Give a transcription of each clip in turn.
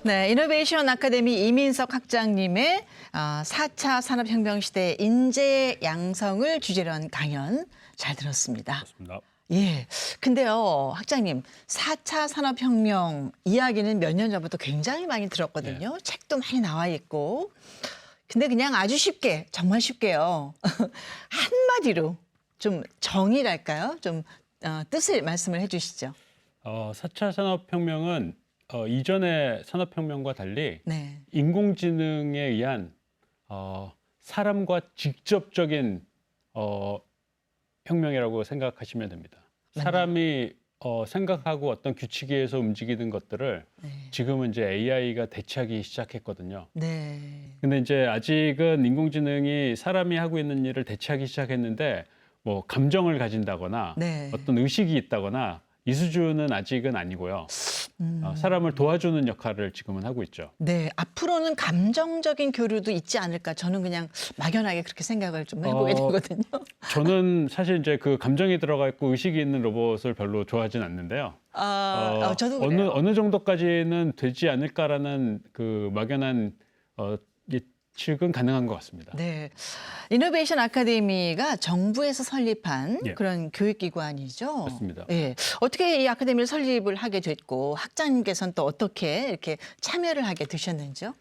네, 이노베이션 아카데미 이민석 학장님의 4차 산업혁명 시대 인재 양성을 주제로 한 강연 잘 들었습니다. 그렇습니다. 예. 근데요, 학장님, 4차 산업혁명 이야기는 몇 년 전부터 굉장히 많이 들었거든요. 책도 많이 나와 있고. 근데 그냥 아주 쉽게, 정말 쉽게요. 한마디로 좀 정의랄까요? 좀 뜻을 말씀을 해 주시죠. 4차 산업혁명은 이전의 산업혁명과 달리 네. 인공지능에 의한 사람과 직접적인 혁명이라고 생각하시면 됩니다. 맞나요? 사람이 생각하고 어떤 규칙에 의해서 움직이는 것들을 네. 지금은 이제 AI가 대체하기 시작했거든요. 네. 근데 이제 아직은 인공지능이 사람이 하고 있는 일을 대체하기 시작했는데 뭐 감정을 가진다거나 네. 어떤 의식이 있다거나 이 수준은 아직은 아니고요. 사람을 도와주는 역할을 지금은 하고 있죠. 네, 앞으로는 감정적인 교류도 있지 않을까 저는 그냥 막연하게 그렇게 생각을 좀 해보게 되거든요. 저는 사실 이제 그 감정이 들어가 있고 의식이 있는 로봇을 별로 좋아하진 않는데요. 저도 그래요. 어느 정도까지는 되지 않을까라는 그 막연한 예측은 가능한 것 같습니다. 네, 이노베이션 아카데미가 정부에서 설립한 예. 그런 교육기관이죠. 맞습니다. 예, 어떻게 이 아카데미를 설립을 하게 됐고 학장님께서는 또 어떻게 이렇게 참여를 하게 되셨는지요?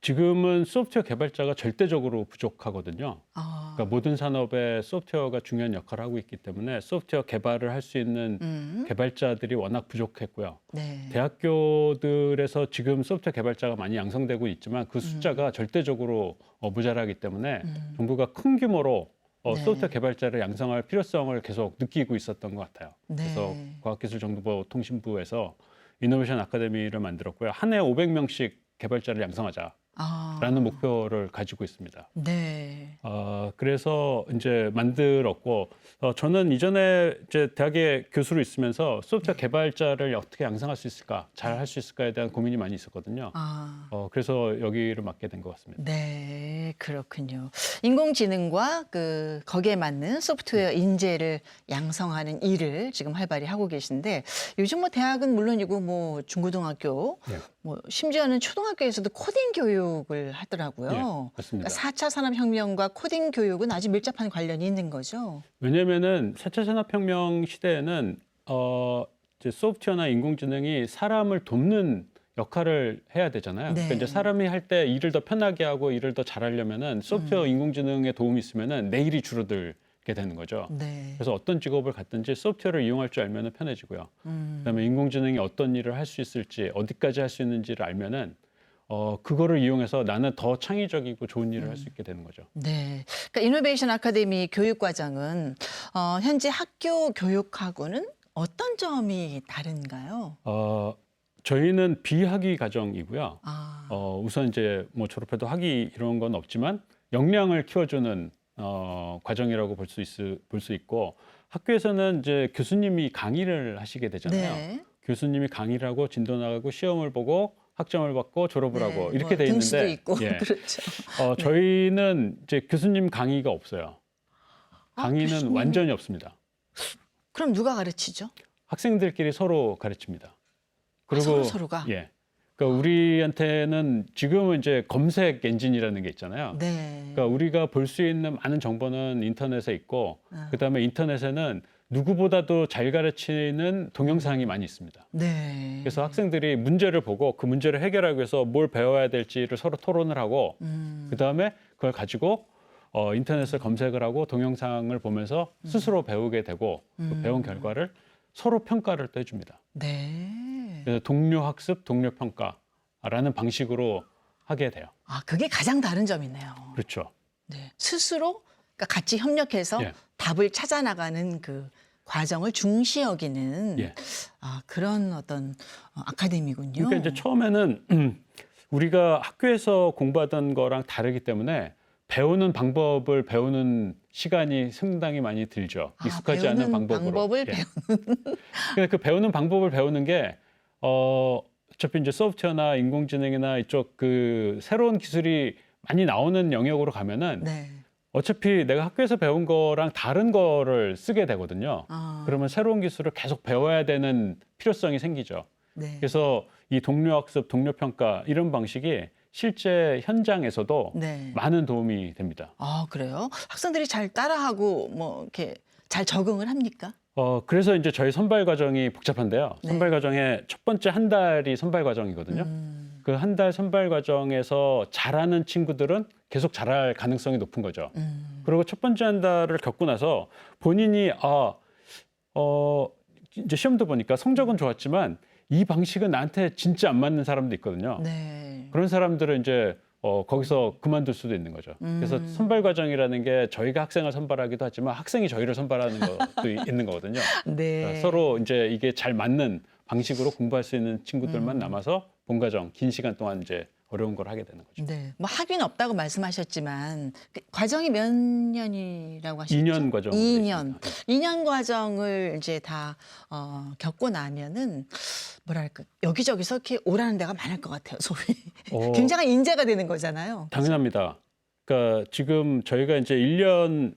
지금은 소프트웨어 개발자가 절대적으로 부족하거든요. 그러니까 모든 산업에 소프트웨어가 중요한 역할을 하고 있기 때문에 소프트웨어 개발을 할 수 있는 개발자들이 워낙 부족했고요. 네. 대학교들에서 지금 소프트웨어 개발자가 많이 양성되고 있지만 그 숫자가 절대적으로 모자라기 때문에 정부가 큰 규모로 네. 소프트웨어 개발자를 양성할 필요성을 계속 느끼고 있었던 것 같아요. 네. 그래서 과학기술정보통신부에서 이노베이션 아카데미를 만들었고요. 한 해 500명씩 개발자를 양성하자라는 목표를 가지고 있습니다. 네. 그래서 이제 만들었고, 저는 이전에 이제 대학에 교수로 있으면서 소프트웨어 개발자를 어떻게 양성할 수 있을까, 잘 할 수 있을까에 대한 고민이 많이 있었거든요. 그래서 여기를 맡게 된 것 같습니다. 네, 그렇군요. 인공지능과 거기에 맞는 소프트웨어 인재를 양성하는 일을 지금 활발히 하고 계신데 요즘 뭐 대학은 물론이고 뭐 중고등학교, 네. 뭐 심지어는 초등학교에서도 코딩 교육을 하더라고요. 네, 맞습니다. 그러니까 4차 산업혁명과 코딩 교육은 아주 밀접한 관련이 있는 거죠. 왜냐면은 4차 산업혁명 시대에는 이제 소프트웨어나 인공지능이 사람을 돕는 역할을 해야 되잖아요. 네. 그러니까 이제 사람이 할 때 일을 더 편하게 하고 일을 더 잘하려면은 소프트웨어 인공지능의 도움이 있으면은 내 일이 줄어들게 되는 거죠. 네. 그래서 어떤 직업을 갖든지 소프트웨어를 이용할 줄 알면은 편해지고요. 그다음에 인공지능이 어떤 일을 할 수 있을지 어디까지 할 수 있는지를 알면은 그거를 이용해서 나는 더 창의적이고 좋은 일을 할 수 있게 되는 거죠. 네. 그러니까 이노베이션 아카데미 교육과정은 현재 학교 교육하고는 어떤 점이 다른가요? 저희는 비학위 과정이고요. 아, 우선 이제 뭐 졸업해도 학위 이런 건 없지만 역량을 키워주는 과정이라고 볼 수 있고 학교에서는 이제 교수님이 강의를 하시게 되잖아요. 네. 교수님이 강의를 하고 진도 나가고 시험을 보고 학점을 받고 졸업을 하고 이렇게 돼 등수도 있는데 있고 예. 그렇죠. 저희는 이제 교수님 강의가 없어요. 강의는 교수님. 완전히 없습니다. 그럼 누가 가르치죠? 학생들끼리 서로 가르칩니다. 서로가? 예. 그러니까 우리한테는 지금은 이제 검색 엔진이라는 게 있잖아요. 네. 그러니까 우리가 볼 수 있는 많은 정보는 인터넷에 있고 그다음에 인터넷에는 누구보다도 잘 가르치는 동영상이 많이 있습니다. 네. 그래서 학생들이 문제를 보고 그 문제를 해결하기 위해서 뭘 배워야 될지를 서로 토론을 하고 그다음에 그걸 가지고 인터넷을 검색을 하고 동영상을 보면서 스스로 배우게 되고 그 배운 결과를 서로 평가를 또 해줍니다. 네. 그래서 동료 학습, 동료 평가라는 방식으로 하게 돼요. 그게 가장 다른 점이네요. 그렇죠. 네. 스스로 그러니까 같이 협력해서 예. 답을 찾아나가는 그 과정을 중시 여기는 예. 그런 어떤 아카데미군요. 그러니까 이제 처음에는 우리가 학교에서 공부하던 거랑 다르기 때문에 배우는 방법을 배우는 시간이 상당히 많이 들죠. 익숙하지 않은 방법으로. 방법을 예. 배우는. 근데 그 배우는 방법을 배우는 게 어차피 이제 소프트웨어나 인공지능이나 이쪽 그 새로운 기술이 많이 나오는 영역으로 가면은 네. 어차피 내가 학교에서 배운 거랑 다른 거를 쓰게 되거든요. 그러면 새로운 기술을 계속 배워야 되는 필요성이 생기죠. 네. 그래서 이 동료학습, 동료평가 이런 방식이 실제 현장에서도 네. 많은 도움이 됩니다. 아, 그래요? 학생들이 잘 따라하고 뭐 이렇게 잘 적응을 합니까? 그래서 이제 저희 선발 과정이 복잡한데요. 네. 선발 과정의 첫 번째 한 달이 선발 과정이거든요. 그 한 달 선발 과정에서 잘하는 친구들은 계속 잘할 가능성이 높은 거죠. 그리고 첫 번째 한 달을 겪고 나서 본인이 이제 시험도 보니까 성적은 좋았지만 이 방식은 나한테 진짜 안 맞는 사람도 있거든요. 네. 그런 사람들은 이제 거기서 그만둘 수도 있는 거죠. 그래서 선발 과정이라는 게 저희가 학생을 선발하기도 하지만 학생이 저희를 선발하는 것도 있는 거거든요. 네. 그러니까 서로 이제 이게 잘 맞는 방식으로 공부할 수 있는 친구들만 남아서 본 과정, 긴 시간 동안 이제 어려운 걸 하게 되는 거죠. 네. 뭐 학위는 없다고 말씀하셨지만 그 과정이 몇 년이라고 하셨죠? 2년 과정으로 돼 2년. 있습니다. 2년 과정을 이제 다 겪고 나면은 뭐랄까 여기저기서 이렇게 오라는 데가 많을 것 같아요. 소위. 어, 굉장한 인재가 되는 거잖아요. 당연합니다. 그러니까 지금 저희가 이제 1년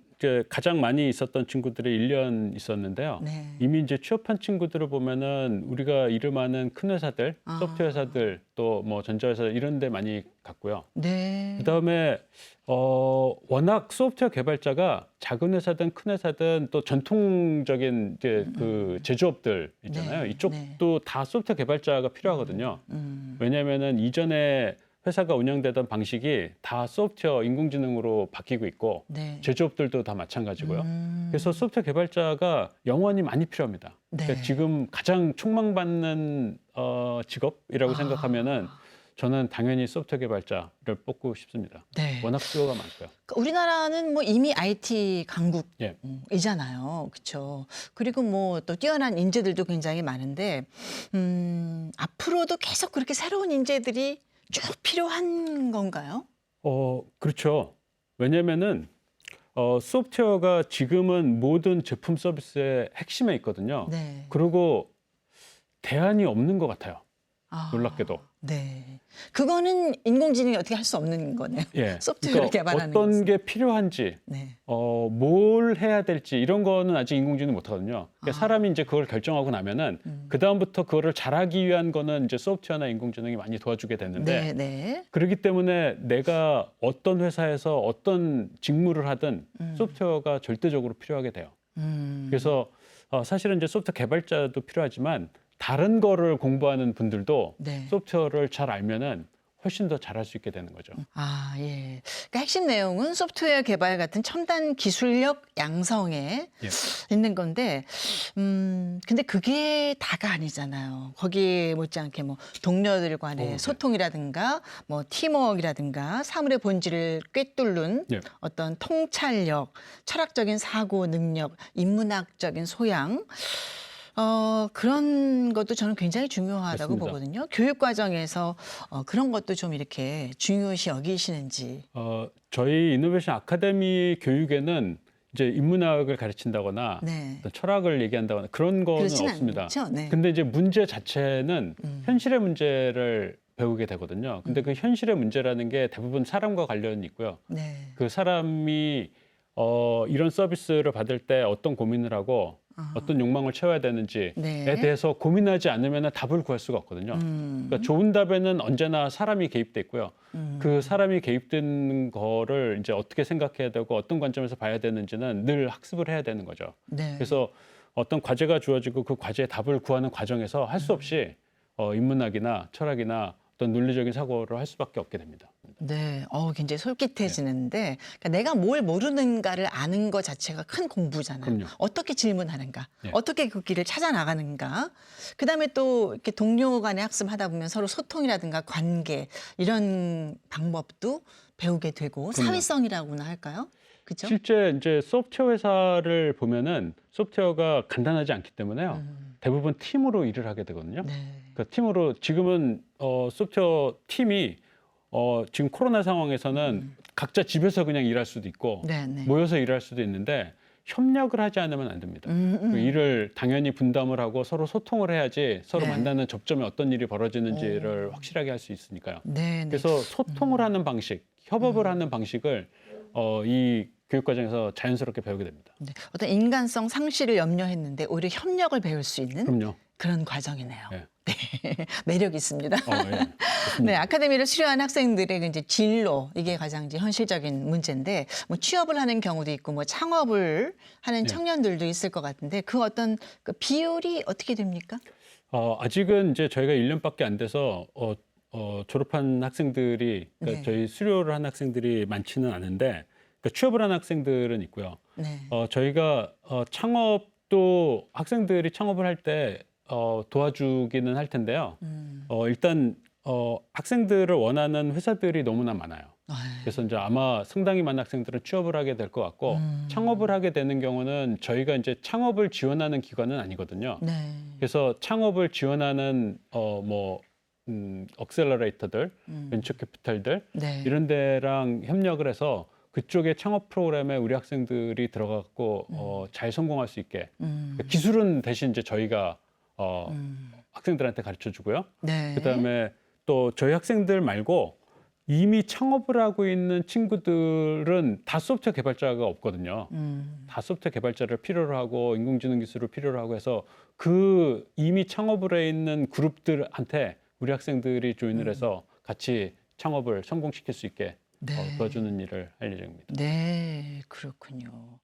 가장 많이 있었던 친구들이 1년 있었는데요. 네. 이미 이제 취업한 친구들을 보면은 우리가 이름 아는 큰 회사들, 소프트웨어 회사들 또 뭐 전자회사 이런 데 많이 갔고요. 네. 그다음에 워낙 소프트웨어 개발자가 작은 회사든 큰 회사든 또 전통적인 이제 그 제조업들 있잖아요. 네, 이쪽도 다 소프트웨어 개발자가 필요하거든요. 왜냐하면은 이전에 회사가 운영되던 방식이 다 소프트웨어 인공지능으로 바뀌고 있고 네. 제조업들도 다 마찬가지고요. 그래서 소프트웨어 개발자가 영원히 많이 필요합니다. 네. 그러니까 지금 가장 촉망받는 직업이라고 생각하면은 저는 당연히 소프트웨어 개발자를 뽑고 싶습니다. 네. 워낙 수요가 많고요. 그러니까 우리나라는 뭐 이미 IT 예. 강국이잖아요. 그렇죠. 그리고 뭐 또 뛰어난 인재들도 굉장히 많은데 앞으로도 계속 그렇게 새로운 인재들이 쭉 필요한 건가요? 그렇죠. 왜냐면은 소프트웨어가 지금은 모든 제품 서비스의 핵심에 있거든요. 네. 그리고 대안이 없는 것 같아요. 아, 놀랍게도. 네. 그거는 인공지능이 어떻게 할 수 없는 거네요. 예. 소프트웨어를 그러니까 개발하는 어떤 것은. 게 필요한지, 네. 뭘 해야 될지 이런 거는 아직 인공지능이 못하거든요. 그러니까 사람이 이제 그걸 결정하고 나면은 그 다음부터 그거를 잘하기 위한 거는 이제 소프트웨어나 인공지능이 많이 도와주게 되는데 네, 네. 그렇기 때문에 내가 어떤 회사에서 어떤 직무를 하든 소프트웨어가 절대적으로 필요하게 돼요. 그래서 사실은 이제 소프트웨어 개발자도 필요하지만 다른 거를 공부하는 분들도 네. 소프트웨어를 잘 알면은 훨씬 더 잘할 수 있게 되는 거죠. 아, 예. 그러니까 핵심 내용은 소프트웨어 개발 같은 첨단 기술력 양성에 예. 있는 건데, 근데 그게 다가 아니잖아요. 거기에 못지않게 뭐 동료들 간의 네. 소통이라든가, 뭐 팀워크라든가, 사물의 본질을 꿰뚫는 예. 어떤 통찰력, 철학적인 사고 능력, 인문학적인 소양, 그런 것도 저는 굉장히 중요하다고 맞습니다. 보거든요. 교육 과정에서 그런 것도 좀 이렇게 중요시 여기시는지. 저희 이노베이션 아카데미 교육에는 이제 인문학을 가르친다거나 네. 어떤 철학을 얘기한다거나 그런 거는 그렇진 없습니다. 않죠. 네. 근데 이제 문제 자체는 현실의 문제를 배우게 되거든요. 근데 그 현실의 문제라는 게 대부분 사람과 관련이 있고요. 네. 그 사람이 이런 서비스를 받을 때 어떤 고민을 하고 어떤 욕망을 채워야 되는지에 네. 대해서 고민하지 않으면 답을 구할 수가 없거든요. 그러니까 좋은 답에는 언제나 사람이 개입돼 있고요. 그 사람이 개입된 거를 이제 어떻게 생각해야 되고 어떤 관점에서 봐야 되는지는 늘 학습을 해야 되는 거죠. 네. 그래서 어떤 과제가 주어지고 그 과제의 답을 구하는 과정에서 할 수 없이 인문학이나 철학이나 어떤 논리적인 사고를 할 수밖에 없게 됩니다. 네, 굉장히 솔깃해지는데 그러니까 내가 뭘 모르는가를 아는 것 자체가 큰 공부잖아요. 그럼요. 어떻게 질문하는가, 네. 어떻게 그 길을 찾아 나가는가. 그다음에 또 이렇게 동료 간에 학습하다 보면 서로 소통이라든가 관계 이런 방법도 배우게 되고 그럼요. 사회성이라고나 할까요? 그죠? 실제 이제 소프트웨어 회사를 보면은 소프트웨어가 간단하지 않기 때문에요. 대부분 팀으로 일을 하게 되거든요. 네. 그러니까 팀으로 지금은 소프트웨어 팀이 지금 코로나 상황에서는 각자 집에서 그냥 일할 수도 있고 네, 네. 모여서 일할 수도 있는데 협력을 하지 않으면 안 됩니다. 그 일을 당연히 분담을 하고 서로 소통을 해야지 서로 네. 만나는 접점에 어떤 일이 벌어지는지를 확실하게 할 수 있으니까요. 네, 네. 그래서 소통을 하는 방식, 협업을 하는 방식을 이 교육 과정에서 자연스럽게 배우게 됩니다. 네. 어떤 인간성 상실을 염려했는데 오히려 협력을 배울 수 있는 그럼요. 그런 과정이네요. 예. 네. 매력 있습니다. 예. 네, 아카데미를 수료한 학생들의 이제 진로 이게 가장 이제 현실적인 문제인데 뭐 취업을 하는 경우도 있고 뭐 창업을 하는 네. 청년들도 있을 것 같은데 그 어떤 그 비율이 어떻게 됩니까? 아직은 이제 저희가 1년밖에 안 돼서 졸업한 학생들이 그러니까 네. 저희 수료를 한 학생들이 많지는 않은데 그러니까 취업을 한 학생들은 있고요. 네. 저희가 창업도 학생들이 창업을 할 때 도와주기는 할 텐데요. 일단 학생들을 원하는 회사들이 너무나 많아요. 그래서 이제 아마 상당히 많은 학생들은 취업을 하게 될 것 같고 창업을 하게 되는 경우는 저희가 이제 창업을 지원하는 기관은 아니거든요. 네. 그래서 창업을 지원하는 억셀러레이터들, 벤처 캐피탈들 네. 이런 데랑 협력을 해서 그쪽에 창업 프로그램에 우리 학생들이 들어가고 잘 성공할 수 있게 기술은 대신 이제 저희가 학생들한테 가르쳐 주고요. 네. 그다음에 또 저희 학생들 말고 이미 창업을 하고 있는 친구들은 다 소프트웨어 개발자가 없거든요. 다 소프트웨어 개발자를 필요로 하고 인공지능 기술을 필요로 하고 해서 그 이미 창업을 해 있는 그룹들한테 우리 학생들이 조인을 해서 같이 창업을 성공시킬 수 있게 네. 도와주는 일을 할 예정입니다. 네, 그렇군요.